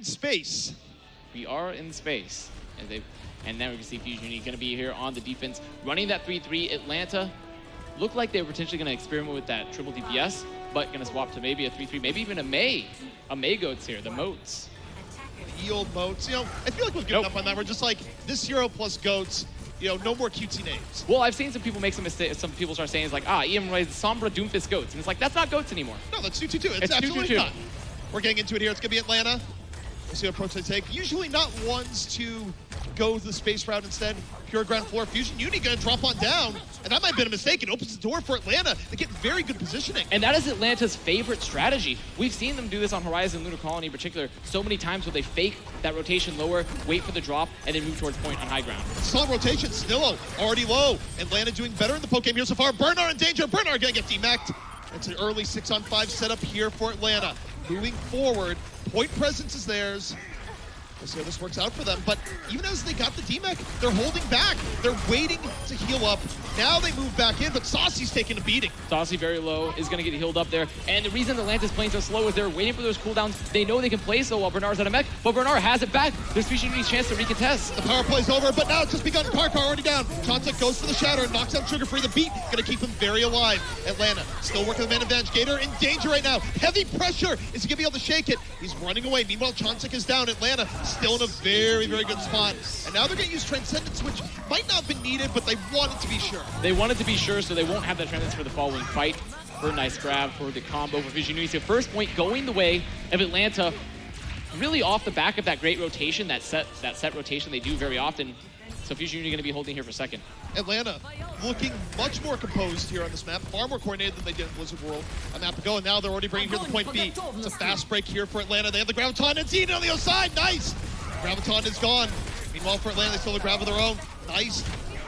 space. We are in space. And now we can see Fusion Uni going to be here on the defense, running that 3-3. Atlanta looked like they were potentially going to experiment with that triple DPS, but going to swap to maybe a 3-3, maybe even a Mei. A Mei goats here, the moats. The old moats. You know, I feel like we've given up on that. We're just like, this hero plus goats, you know, no more cutesy names. Well, I've seen some people make some mistakes. Some people start saying, it's like, EM Rise, Sombra, Doomfist goats. And it's like, that's not goats anymore. No, that's 2-2-2. It's absolutely 2-2-2. not. We're getting into it here. It's going to be Atlanta. We'll see what approach they take. Usually not ones to go the space route instead. Pure ground floor. Fusion Uni going to drop on down. And that might have been a mistake. It opens the door for Atlanta. They get very good positioning. And that is Atlanta's favorite strategy. We've seen them do this on Horizon, Lunar Colony in particular, so many times where they fake that rotation lower, wait for the drop, and then move towards point on high ground. Solid rotation. Snillo already low. Atlanta doing better in the poke game here so far. Bernard in danger. Bernard going to get demacked. It's an early 6-on-5 setup here for Atlanta. Moving forward, point presence is theirs. We'll see how this works out for them, but even as they got the DMAC, they're holding back. They're waiting to heal up. Now they move back in, but Saucy's taking a beating. Saucy very low, is going to get healed up there. And the reason Atlanta's playing so slow is they're waiting for those cooldowns. They know they can play so while Bernard's on a mech, but Bernard has it back. There's Fusion Uni's chance to recontest. The power play's over, but now it's just begun. Karkar already down. Chauncey goes for the shatter and knocks out Sugar Free. The beat going to keep him very alive. Atlanta still working the man advantage. Gator in danger right now. Heavy pressure. Is he going to be able to shake it? He's running away. Meanwhile, Chauncey is down. Atlanta still in a very, very good spot. And now they're going to use Transcendence, which might not have been needed, but they wanted to be sure. They wanted to be sure, so they won't have that Transcendence for the following fight. For a nice grab for the combo for Fusion Uni. So first point going the way of Atlanta, really off the back of that great rotation, that set rotation they do very often. So Fusion Uni going to be holding here for second. Atlanta looking much more composed here on this map, far more coordinated than they did in Blizzard World a map ago, and now they're already bringing here the point B. It's a fast break here for Atlanta. They have the Graviton and Zed on the other side. Nice! Graviton is gone. Meanwhile, for Atlanta, they still have the grab of their own. Nice.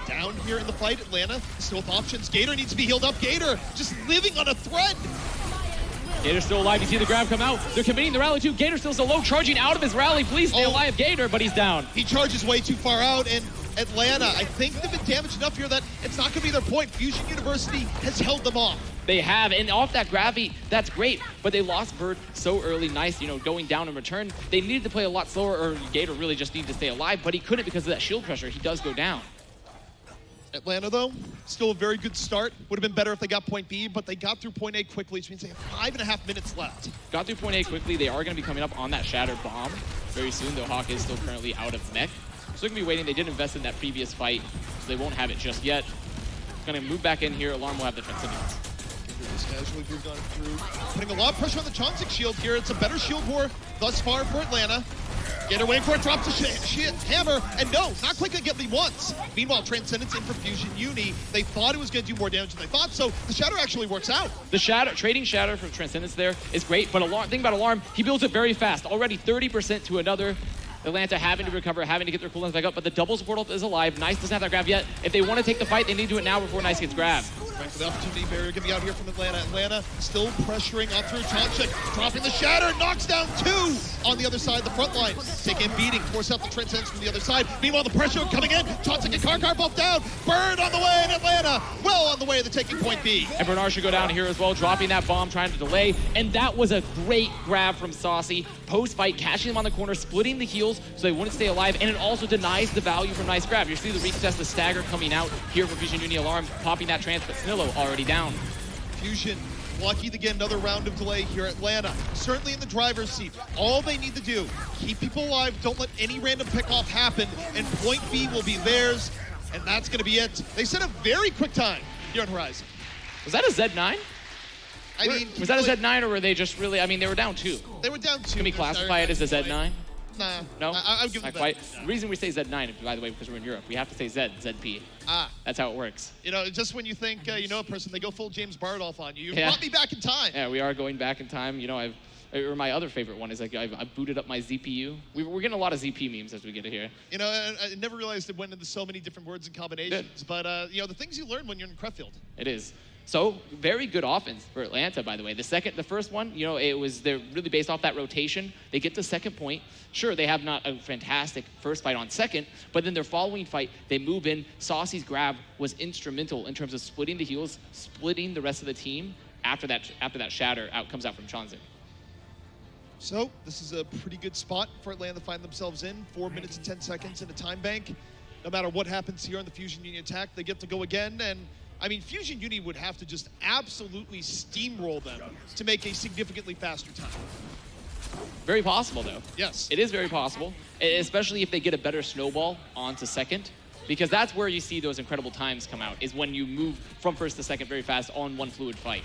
Down here in the fight, Atlanta still with options. Gator needs to be healed up. Gator just living on a thread. Gator's still alive. You see the grab come out. They're committing the rally too. Gator still so low, charging out of his rally. Please stay alive, Gator, but he's down. He charges way too far out, and Atlanta, I think they've been damaged enough here that it's not going to be their point. Fusion University has held them off. They have, and off that gravity, that's great, but they lost Bird so early. Nice, you know, going down in return. They needed to play a lot slower, or Gator really just needed to stay alive, but he couldn't because of that shield pressure. He does go down. Atlanta, though, still a very good start. Would have been better if they got point B, but they got through point A quickly, which means they have 5.5 minutes left. Got through point A quickly. They are going to be coming up on that Shatter Bomb very soon, though Hawk is still currently out of mech. So they're going to be waiting. They did invest in that previous fight, so they won't have it just yet. Going to move back in here. Alarm will have the Transcendence. Just casually moved on through, putting a lot of pressure on the Chauncey shield here. It's a better shield war thus far for Atlanta. Gator waiting for it, drops a hammer, and no, not quite gonna get me once. Meanwhile, Transcendence in for Fusion Uni. They thought it was gonna do more damage than they thought, so the Shatter actually works out. The Shatter, trading Shatter from Transcendence there is great, but thing about Alarm, he builds it very fast. Already 30% to another. Atlanta having to recover, having to get their cooldowns back up, but the doubles portal is alive. Nice doesn't have that grab yet. If they want to take the fight, they need to do it now before Nice gets grabbed. Right for the opportunity barrier gonna be out here from Atlanta. Atlanta still pressuring up through Chauncey, dropping the Shatter, knocks down 2 on the other side of the front line. Taking a beating, force out the Transcendence from the other side. Meanwhile, the pressure coming in. Chauncey and Karkar both down. Bird on the way, and Atlanta well on the way to taking point B. And Bernard should go down here as well, dropping that bomb, trying to delay. And that was a great grab from Saucy. Post-fight, catching him on the corner, splitting the heals so they wouldn't stay alive, and it also denies the value from Nice grab. You see the recontest, the stagger coming out here for Fusion Uni. Alarm, popping that trans, but Snillo already down. Fusion lucky to get another round of delay here at Atlanta. Certainly in the driver's seat. All they need to do, keep people alive, don't let any random pickoff happen, and point B will be theirs, and that's going to be it. They set a very quick time here on Horizon. Was that a Z9? I mean, was that a Z9, or were they just really, I mean, they were down 2. They were down 2. Can we classify it as a Z9? Nah. No? I'll give Not them quite. that. The reason we say Z9, by the way, because we're in Europe, we have to say Z, ZP. That's how it works. You know, just when you think you know a person, they go full James Bardolph on you. You Yeah. brought me back in time. Yeah, we are going back in time. You know, or my other favorite one is like I've booted up my ZPU. We're getting a lot of ZP memes as we get it here. You know, I never realized it went into so many different words and combinations. But, you know, the things you learn when you're in Krefeld. It is. So, very good offense for Atlanta, by the way. The first one, you know, they're really based off that rotation. They get to second point. Sure, they have not a fantastic first fight on second, but then their following fight, they move in. Saucy's grab was instrumental in terms of splitting the heals, splitting the rest of the team after that Shatter comes out from Chauncey. So this is a pretty good spot for Atlanta to find themselves in. 4 minutes and 10 seconds in a time bank. No matter what happens here on the Fusion Uni attack, they get to go again. And I mean, Fusion Uni would have to just absolutely steamroll them to make a significantly faster time. Very possible, though. Yes. It is very possible, especially if they get a better snowball onto second, because that's where you see those incredible times come out, is when you move from first to second very fast on one fluid fight.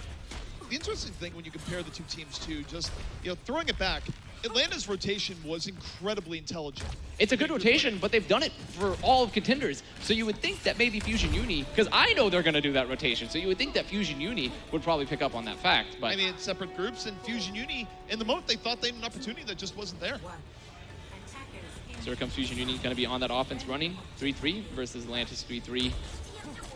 The interesting thing when you compare the two teams too, just throwing it back, Atlanta's rotation was incredibly intelligent. It's a good rotation, but they've done it for all of Contenders. So you would think that maybe Fusion Uni, because I know they're going to do that rotation, so you would think that Fusion Uni would probably pick up on that fact. But I mean, it's separate groups, and Fusion Uni, in the moment, they thought they had an opportunity that just wasn't there. So here comes Fusion Uni, going to be on that offense running, 3-3 versus Atlantis 3-3.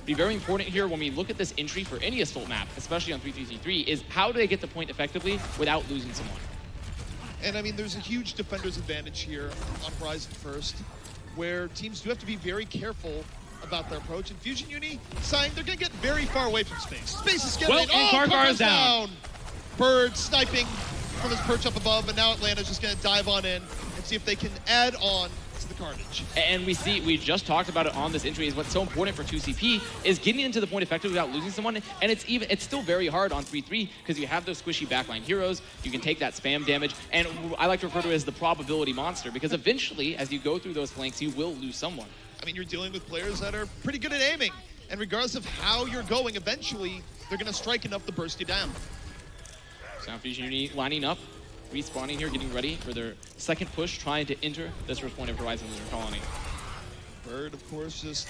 Be very important here when we look at this entry for any assault map, especially on 3-3-3, is how do they get the point effectively without losing someone? And I mean, there's a huge defender's advantage here on Horizon First, where teams do have to be very careful about their approach. And Fusion Uni, saying they're going to get very far away from space. Space is getting Car is down. Bird sniping from his perch up above, and now Atlanta's just going to dive on in and see if they can add on to the carnage. And we just talked about it on this entry, is what's so important for 2CP is getting into the point effectively without losing someone. And it's still very hard on 3-3 because you have those squishy backline heroes. You can take that spam damage, and I like to refer to it as the probability monster, because eventually, as you go through those flanks, you will lose someone. I mean, you're dealing with players that are pretty good at aiming, and regardless of how you're going, eventually they're going to strike enough to burst you down. So now Fusion Uni lining up, respawning here, getting ready for their second push, trying to enter this first point of Horizon in their colony. Bird, of course, just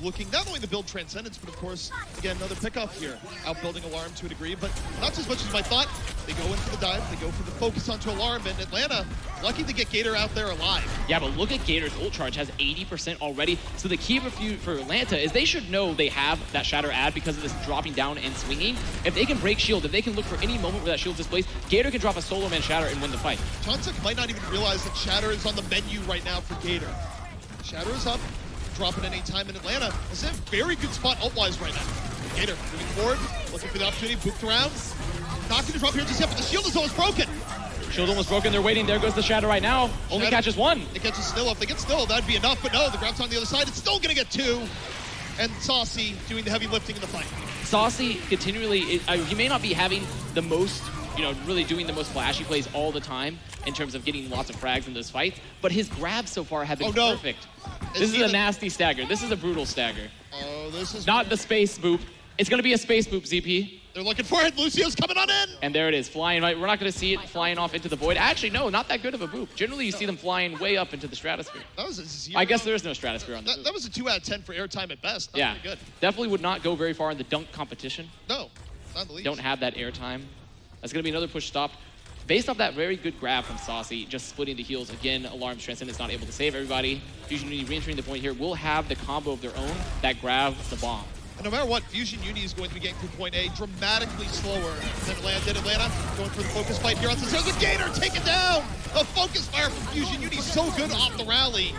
looking not only to build Transcendence, but of course, again, another pickoff here. Outbuilding Alarm to a degree, but not as much as I thought. They go in for the dive, they go for the focus onto Alarm, and Atlanta, lucky to get Gator out there alive. Yeah, but look at Gator's ult charge, has 80% already. So the key for Atlanta is they should know they have that Shatter ad because of this dropping down and swinging. If they can break shield, if they can look for any moment where that shield's displaced, Gator can drop a solo man Shatter and win the fight. Chonsuk might not even realize that Shatter is on the menu right now for Gator. Shatter is up, drop it any time in Atlanta. It's a very good spot ult-wise right now. Gator moving forward, looking for the opportunity, booped around. Not going to drop here just yet, but the shield is almost broken. Shield almost broken, they're waiting, there goes the Shatter right now. Only Shatter, catches one. It catches still. If they get still, that'd be enough, but no, the grab's on the other side. It's still going to get two. And Saucy doing the heavy lifting in the fight. Saucy continually, he may not be having the most, really doing the most flashy plays all the time in terms of getting lots of frags in those fights, but his grabs so far have been perfect. This is a nasty stagger. This is a brutal stagger. Oh, this is not the space boop. It's going to be a space boop, ZP. They're looking for it. Lucio's coming on in. And there it is, flying right. We're not going to see it flying off into the void. Actually, no, not that good of a boop. Generally, you see them flying way up into the stratosphere. That was a 0. I guess there is no stratosphere on the boop. That was a 2 out of 10 for airtime at best. Not yeah, very good. Definitely would not go very far in the dunk competition. No, not the least. Don't have that airtime. That's going to be another push stop. Based off that very good grab from Saucy, just splitting the heals. Again, Alarm's Transcendence not able to save everybody. Fusion Uni re-entering the point here will have the combo of their own that grab the bomb. And no matter what, Fusion Uni is going to be getting through point A dramatically slower than Atlanta did. Atlanta going for the focus fight here on the Gator taken down. A focus fire from Fusion Uni, so good off the rally.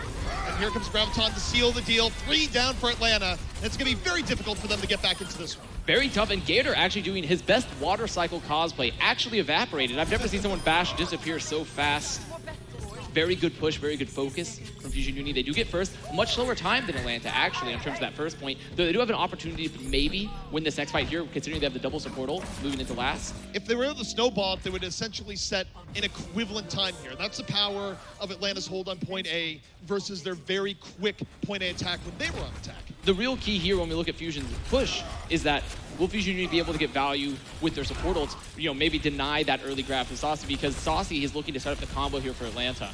And here comes Graviton to seal the deal. 3 down for Atlanta. And it's going to be very difficult for them to get back into this one. Very tough, and Gator actually doing his best water cycle cosplay, actually evaporated. I've never seen someone bash disappear so fast. Very good push, very good focus from Fusion Uni. They do get first, much slower time than Atlanta, actually, in terms of that first point. Though they do have an opportunity to maybe win this next fight here, considering they have the double supportal moving into last. If they were able to snowball, they would essentially set an equivalent time here. That's the power of Atlanta's hold on point A versus their very quick point A attack when they were on attack. The real key here when we look at Fusion's push is that will Fusion Uni be able to get value with their support ults? Maybe deny that early grab from Saucy, because Saucy is looking to set up the combo here for Atlanta.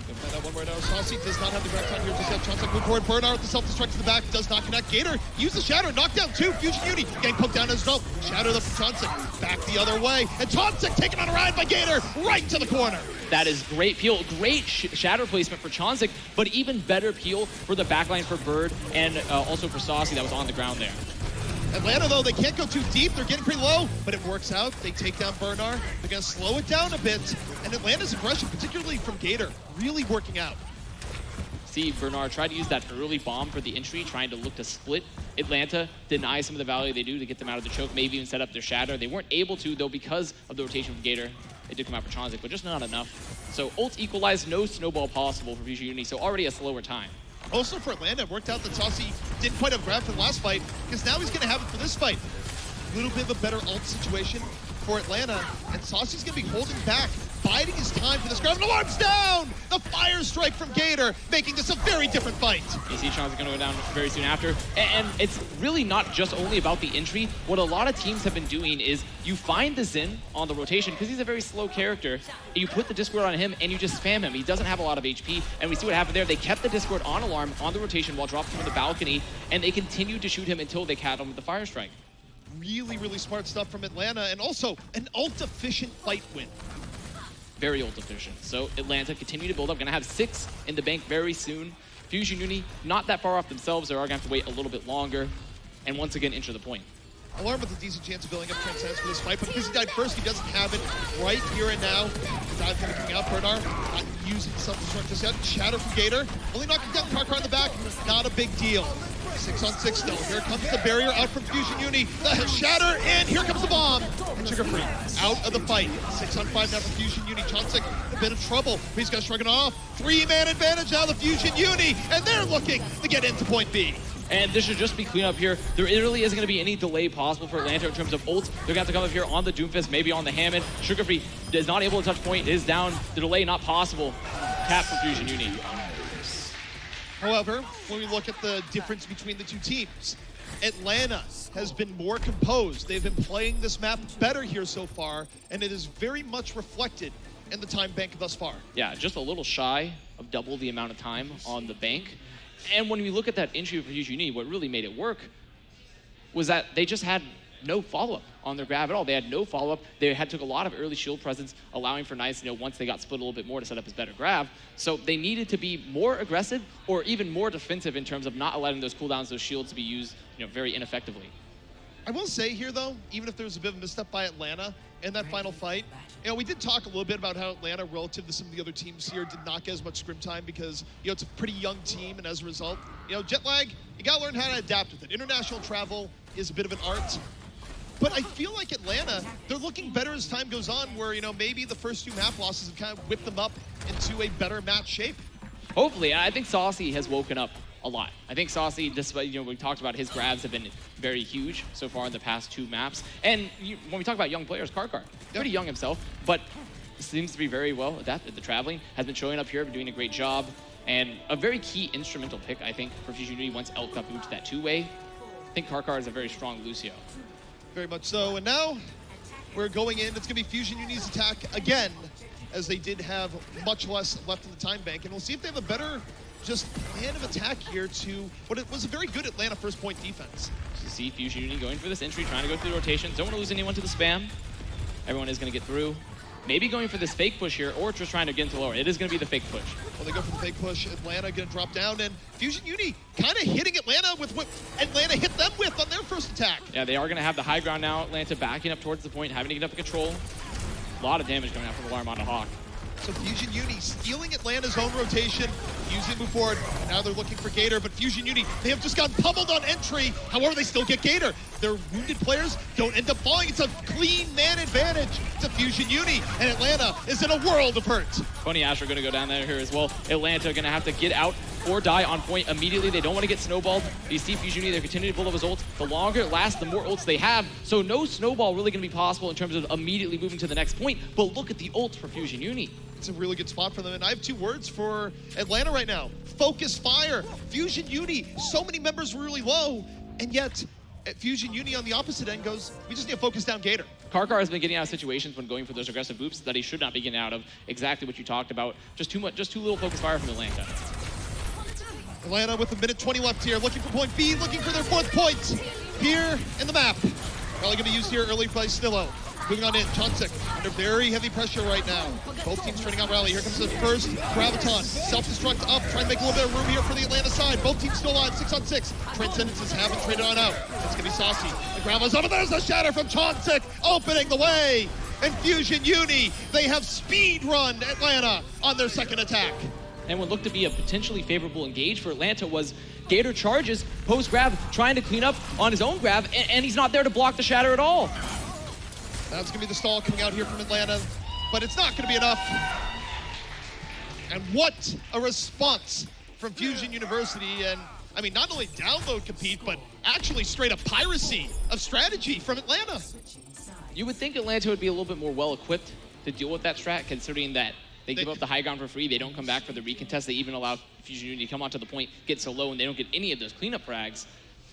We'll find out one more now. Saucy does not have the grab time here just yet. Chonsuk move forward. Bernard with the self-destruct to the back. Does not connect. Gator use the Shatter. Knock down 2. Fusion Uni getting poked down as well. Shatter up from Chonsuk. Back the other way. And Chonsuk taken on a ride by Gator right to the corner. That is great peel. Great Shatter placement for Chonsuk, but even better peel for the backline for Bird and also for Saucy that was on the ground there. Atlanta, though, they can't go too deep. They're getting pretty low, but it works out. They take down Bernard. They're going to slow it down a bit. And Atlanta's aggression, particularly from Gator, really working out. See, Bernard tried to use that early bomb for the entry, trying to look to split Atlanta, deny some of the value they do to get them out of the choke, maybe even set up their Shatter. They weren't able to, though, because of the rotation from Gator. It did come out for Chonzik, but just not enough. So ult equalized, no snowball possible for Fusion Uni, so already a slower time. Also for Atlanta, it worked out that Saucy didn't quite have grab for the last fight, because now he's going to have it for this fight. A little bit of a better ult situation for Atlanta, and Saucy's going to be holding back, biding his time for this grab. And alarm's down! The fire strike from Gator, making this a very different fight. You see Chonzik going to go down very soon after. And it's really not just only about the entry. What a lot of teams have been doing is you find the Xin on the rotation, because he's a very slow character, and you put the Discord on him and you just spam him. He doesn't have a lot of HP, and we see what happened there. They kept the Discord on alarm on the rotation while dropping him on the balcony, and they continued to shoot him until they caught him with the fire strike. Really, really smart stuff from Atlanta, and also an ult-efficient fight win. Very ult efficient. So Atlanta continue to build up. Gonna have 6 in the bank very soon. Fusion Uni not that far off themselves. They are gonna have to wait a little bit longer, and once again enter the point. Alarm with a decent chance of building up Transcendence for this fight, but because he died first, he doesn't have it right here and now. The dive gonna coming out. Bernard not using self-destruct just yet. Shatter from Gator, only knocking down Karkar in the back. Not a big deal. 6-on-6 still. Here comes the barrier out from Fusion Uni. The Shatter, and here comes the bomb. And Sugar Free out of the fight. 6-on-5 now for Fusion Uni. Chonzik a bit of trouble. He's gonna shrug it off. 3-man advantage now, the Fusion Uni, and they're looking to get into point B. And this should just be clean up here. There really isn't going to be any delay possible for Atlanta in terms of ults. They're going to have to come up here on the Doomfist, maybe on the Hammond. Sugar Free is not able to touch point, is down. The delay not possible. Tap for Fusion Uni. However, when we look at the difference between the two teams, Atlanta has been more composed. They've been playing this map better here so far, and it is very much reflected in the time bank thus far. Yeah, just a little shy of double the amount of time on the bank. And when we look at that entry for Fusion Uni, what really made it work was that they just had no follow-up on their grab at all. They had no follow-up. They took a lot of early shield presence, allowing for Nice, once they got split a little bit more to set up his better grab. So they needed to be more aggressive or even more defensive in terms of not allowing those cooldowns, those shields to be used, very ineffectively. I will say here, though, even if there was a bit of a misstep by Atlanta in that final fight, we did talk a little bit about how Atlanta, relative to some of the other teams here, did not get as much scrim time because, it's a pretty young team, and as a result, jet lag, you gotta learn how to adapt with it. International travel is a bit of an art. But I feel like Atlanta, they're looking better as time goes on, where, maybe the first 2 map losses have kind of whipped them up into a better match shape. Hopefully. I think Saucy has woken up a lot. I think Saucy, despite, we talked about his grabs have been very huge so far in the past 2 maps. And when we talk about young players, Karkar, pretty young himself, but seems to be very well adapted to traveling, has been showing up here, been doing a great job, and a very key instrumental pick, I think, for Fusion Uni once Elk got moved to that 2-way. I think Karkar is a very strong Lucio. Very much so, and now we're going in. It's going to be Fusion Uni's attack again, as they did have much less left in the time bank, and we'll see if they have a better plan of attack here to what it was a very good Atlanta first point defense. You see Fusion Uni going for this entry, trying to go through the rotation. Don't want to lose anyone to the spam. Everyone is going to get through. Maybe going for this fake push here, or just trying to get into lower. It is going to be the fake push. Well, they go for the fake push. Atlanta going to drop down, and Fusion Uni kind of hitting Atlanta with what Atlanta hit them with on their first attack. Yeah, they are going to have the high ground now. Atlanta backing up towards the point, having to get up the control. A lot of damage coming out from Alarm on a Hawk. So Fusion Uni stealing Atlanta's own rotation, using it move forward. Now they're looking for Gator, but Fusion Uni, they have just gotten pummeled on entry. However, they still get Gator. Their wounded players don't end up falling. It's a clean man advantage to Fusion Uni, and Atlanta is in a world of hurt. Pony Ash are going to go down there here as well. Atlanta going to have to get out or die on point immediately. They don't want to get snowballed. You see Fusion Uni, they're continuing to build up his ult. The longer it lasts, the more ults they have. So no snowball really going to be possible in terms of immediately moving to the next point. But look at the ult for Fusion Uni. It's a really good spot for them, and I have 2 words for Atlanta right now. Focus fire. Fusion Uni, so many members were really low, and yet at Fusion Uni on the opposite end goes, we just need to focus down Gator. Karkar has been getting out of situations when going for those aggressive boops that he should not be getting out of. Exactly what you talked about. Just too little focus fire from Atlanta. Atlanta with 1:20 left here, looking for point B, looking for their 4th point here in the map. Probably going to be used here early by Snillo. Moving on in, Chonzik under very heavy pressure right now. Both teams turning out rally. Here comes the first Graviton. Self-destruct up, trying to make a little bit of room here for the Atlanta side. Both teams still alive, 6-on-6. Transcendences haven't traded on out. It's going to be Saucy. The Graviton's up, and there's the shatter from Chonzik, opening the way. And Fusion Uni, they have speed run Atlanta on their second attack. And what looked to be a potentially favorable engage for Atlanta was Gator charges, post-grab, trying to clean up on his own grab, and he's not there to block the shatter at all. That's going to be the stall coming out here from Atlanta. but it's not gonna be enough. And what a response from Fusion University. And I mean, not only download compete, but actually straight up piracy of strategy from Atlanta. You would think Atlanta would be a little bit more well-equipped to deal with that strat, considering that they give up the high ground for free, they don't come back for the recontest, they even allow Fusion Unity to come onto the point, get so low, and they don't get any of those cleanup frags.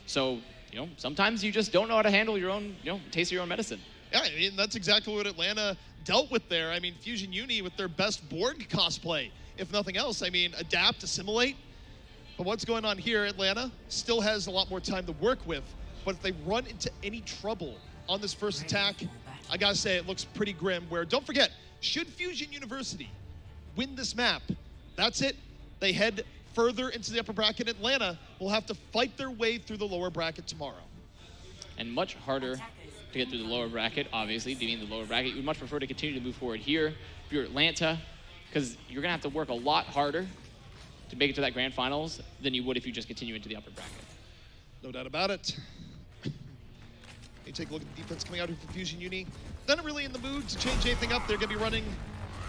So, you know, sometimes you just don't know how to handle your own, you know, taste of your own medicine. Yeah, I mean, that's exactly what Atlanta dealt with there. I mean, Fusion Uni with their best Borg cosplay, if nothing else. I mean, adapt, assimilate. But what's going on here, Atlanta still has a lot more time to work with. But if they run into any trouble on this first attack, I gotta say, it looks pretty grim. Where, don't forget, should Fusion University win this map, that's it. They head further into the upper bracket. Atlanta will have to fight their way through the lower bracket tomorrow. And much harder to get through the lower bracket, obviously, being the lower bracket. You would much prefer to continue to move forward here if you're Atlanta, because you're gonna have to work a lot harder to make it to that grand finals than you would if you just continue into the upper bracket. No doubt about it. You take a look at the defense coming out here for Fusion Uni. They're not really in the mood to change anything up. They're gonna be running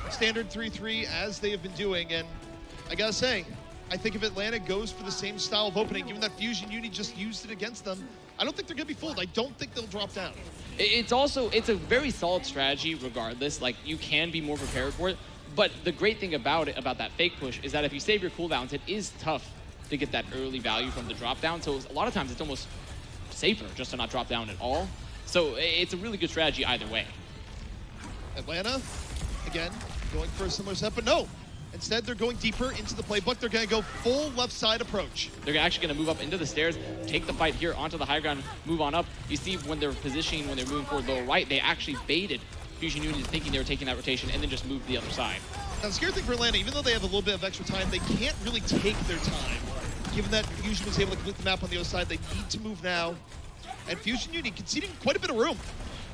standard 3-3 as they have been doing. And I gotta say, I think if Atlanta goes for the same style of opening, given that Fusion Uni just used it against them, I don't think they're gonna be fooled. I don't think they'll drop down. It's a very solid strategy regardless. Like, you can be more prepared for it. But the great thing about it, about that fake push, is that if you save your cooldowns, it is tough to get that early value from the drop down. So a lot of times it's almost safer just to not drop down at all. So it's a really good strategy either way. Atlanta, again, going for a similar set, but no. Instead, they're going deeper into the playbook. They're gonna go full left side approach. They're actually gonna move up into the stairs, take the fight here onto the high ground, move on up. You see when they're positioning, when they're moving forward lower right, they actually baited Fusion Unity thinking they were taking that rotation and then just moved to the other side. Now, the scary thing for Atlanta, even though they have a little bit of extra time, they can't really take their time. Given that Fusion was able to complete the map on the other side, they need to move now. And Fusion Unity conceding quite a bit of room.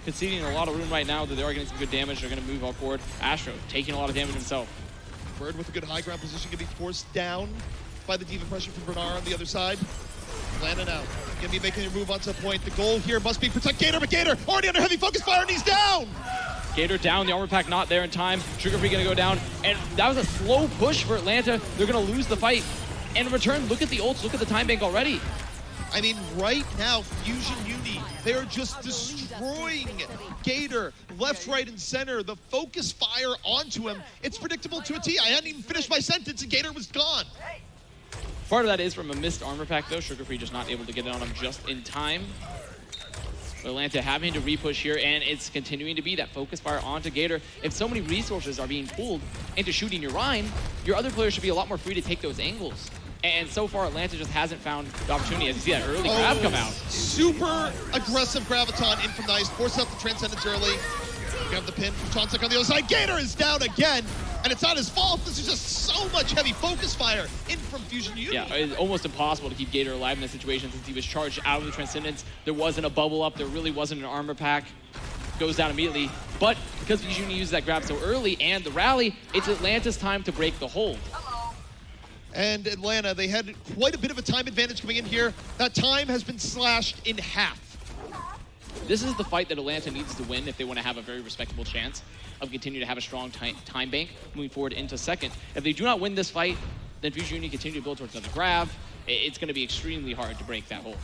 Conceding a lot of room right now, that they are getting some good damage. They're gonna move up forward. Astro taking a lot of damage himself. Bird with a good high ground position gonna be forced down by the Diva pressure from Bernard on the other side. Atlanta now gonna be making a move onto a point. The goal here must be protect Gator, but Gator already under heavy focus fire and he's down! Gator down, the armor pack not there in time. Sugar Free gonna go down, and that was a slow push for Atlanta. They're gonna lose the fight. And in return, look at the ults, look at the time bank already. I mean, right now, Fusion Uni, they are just destroying Gator, left, right, and center. The focus fire onto him, it's predictable to a T. I hadn't even finished my sentence and Gator was gone. Part of that is from a missed armor pack though. Sugar Free just not able to get it on him just in time. Atlanta having to repush here, and it's continuing to be that focus fire onto Gator. If so many resources are being pulled into shooting your Rhine, your other players should be a lot more free to take those angles. And so far, Atlanta just hasn't found the opportunity. As you see that early grab come out. Super aggressive Graviton in from Nice, force out the Transcendence early. You have the pin from Chonsek on the other side. Gator is down again, and it's not his fault. This is just so much heavy focus fire in from Fusion Uni. Yeah, it's almost impossible to keep Gator alive in this situation since he was charged out of the Transcendence. There wasn't a bubble up. There really wasn't an armor pack. Goes down immediately. But because Fusion Uni uses that grab so early and the rally, it's Atlanta's time to break the hold. And Atlanta, they had quite a bit of a time advantage coming in here. That time has been slashed in half. This is the fight that Atlanta needs to win if they want to have a very respectable chance of continuing to have a strong time bank moving forward into second. If they do not win this fight, then Fusion Uni continue to build towards another grab. It's going to be extremely hard to break that hold.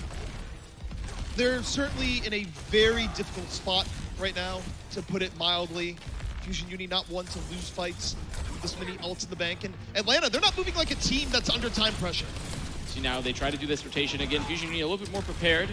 They're certainly in a very difficult spot right now, to put it mildly. Fusion Uni not one to lose fights with this many ults in the bank. And Atlanta, they're not moving like a team that's under time pressure. See, now they try to do this rotation again. Fusion Uni a little bit more prepared,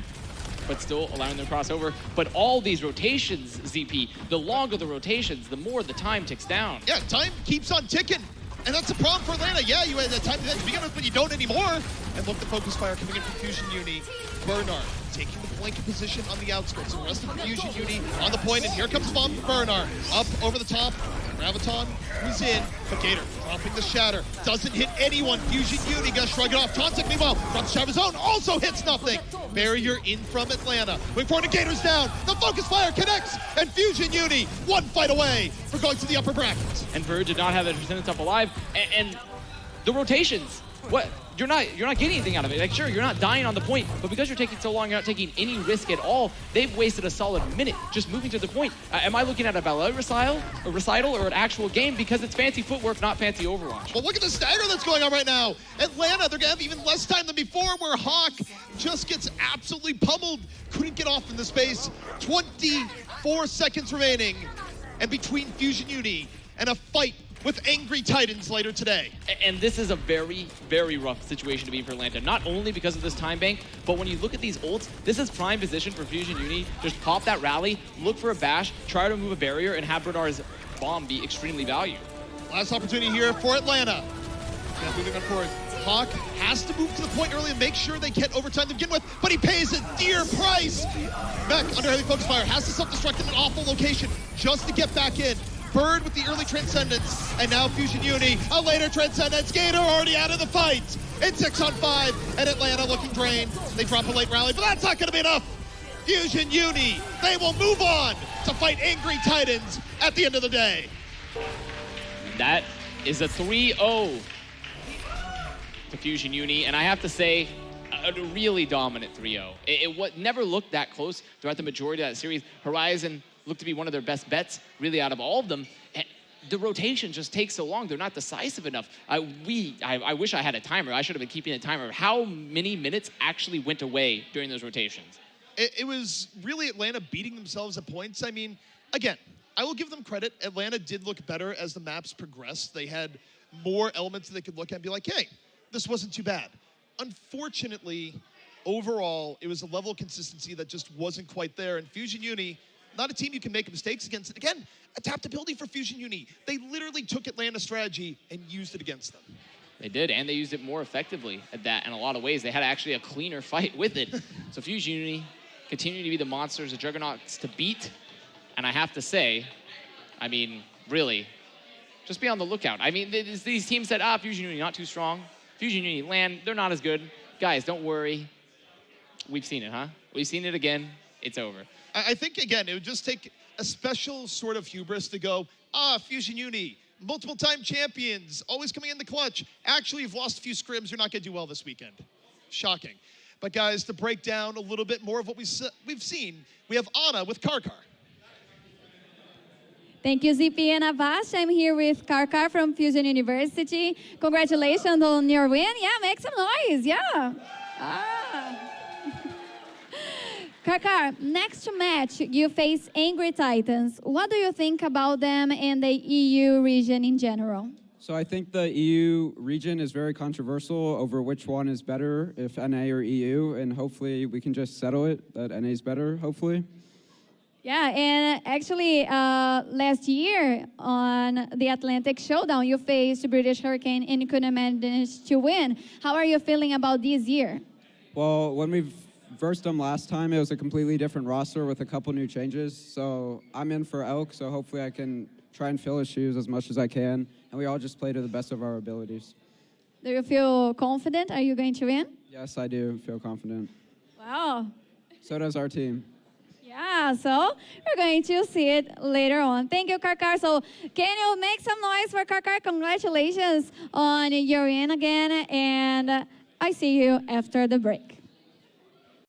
but still allowing them to cross over. But all these rotations, ZP, the longer the rotations, the more the time ticks down. Yeah, time keeps on ticking. And that's the problem for Atlanta. Yeah, you had the time to begin with, but you don't anymore. And look, the focus fire coming in from Fusion Uni. Bernard taking the flank position on the outskirts. The rest of Fusion Uni on the point, and here comes Bomb from Bernard. Up over the top. Graviton was in, but Gator dropping the shatter. Doesn't hit anyone. Fusion Uni gonna shrug it off. Chonsek, meanwhile, drops the shatter of his own. Also hits nothing. Barrier in from Atlanta. Wait for it, and Gator's down. The focus fire connects, and Fusion Uni one fight away for going to the upper bracket. And Bird did not have that Transcendence up alive. And the rotations. what? You're not getting anything out of it. Like, sure, you're not dying on the point, but because you're taking so long, you're not taking any risk at all. They've wasted a solid minute just moving to the point. Am I looking at a ballet recital or an actual game? Because it's fancy footwork, not fancy Overwatch. Well, look at the stagger that's going on right now. Atlanta, they're going to have even less time than before, where Hawk just gets absolutely pummeled. Couldn't get off in the space. 24 seconds remaining. And between Fusion Uni and a fight with Angry Titans later today. And this is a very, very rough situation to be in for Atlanta. Not only because of this time bank, but when you look at these ults, this is prime position for Fusion Uni. Just pop that rally, look for a bash, try to move a barrier, and have Bernard's bomb be extremely valued. Last opportunity here for Atlanta. Yeah, moving on forward. Hawk has to move to the point early and make sure they get overtime to begin with, but he pays a dear price. Mech, under heavy focus fire, has to self-destruct in an awful location just to get back in. Bird with the early Transcendence, and now Fusion Uni, a later Transcendence. Gator already out of the fight. It's 6-on-5, and Atlanta looking drained. They drop a late rally, but that's not going to be enough. Fusion Uni, they will move on to fight Angry Titans at the end of the day. That is a 3-0 to Fusion Uni, and I have to say, a really dominant 3-0. It never looked that close throughout the majority of that series. Horizon looked to be one of their best bets, really, out of all of them. And the rotation just takes so long. They're not decisive enough. I wish I had a timer. I should have been keeping a timer. How many minutes actually went away during those rotations? It was really Atlanta beating themselves at points. I mean, again, I will give them credit. Atlanta did look better as the maps progressed. They had more elements that they could look at and be like, hey, this wasn't too bad. Unfortunately, overall, it was a level of consistency that just wasn't quite there. And Fusion Uni, not a team you can make mistakes against. And again, adaptability for Fusion Uni. They literally took Atlanta's strategy and used it against them. They did, and they used it more effectively at that in a lot of ways. They had actually a cleaner fight with it. So Fusion Uni continue to be the monsters, the juggernauts to beat. And I have to say, I mean, really, just be on the lookout. I mean, these teams said, Fusion Uni not too strong. Fusion Uni, LAN, they're not as good. Guys, don't worry. We've seen it, huh? We've seen it again. It's over. I think, again, it would just take a special sort of hubris to go, Fusion Uni, multiple-time champions, always coming in the clutch. Actually, you've lost a few scrims. You're not going to do well this weekend. Shocking. But, guys, to break down a little bit more of what we've seen, we have Anna with Karkar. Thank you, ZP and Avash. I'm here with Karkar from Fusion University. Congratulations on your win. Yeah, make some noise. Yeah. Karkar, next match, you face Angry Titans. What do you think about them and the EU region in general? So I think the EU region is very controversial over which one is better, if NA or EU, and hopefully we can just settle it, that NA is better, hopefully. Yeah, and actually, last year on the Atlantic Showdown, you faced British Hurricane and you couldn't manage to win. How are you feeling about this year? Well, when we versed them last time, it was a completely different roster with a couple new changes. So I'm in for Elk, so hopefully I can try and fill his shoes as much as I can. And we all just play to the best of our abilities. Do you feel confident? Are you going to win? Yes, I do feel confident. Wow. So does our team. Yeah, so we're going to see it later on. Thank you, Karkar. So can you make some noise for Karkar? Congratulations on your win again. And I see you after the break.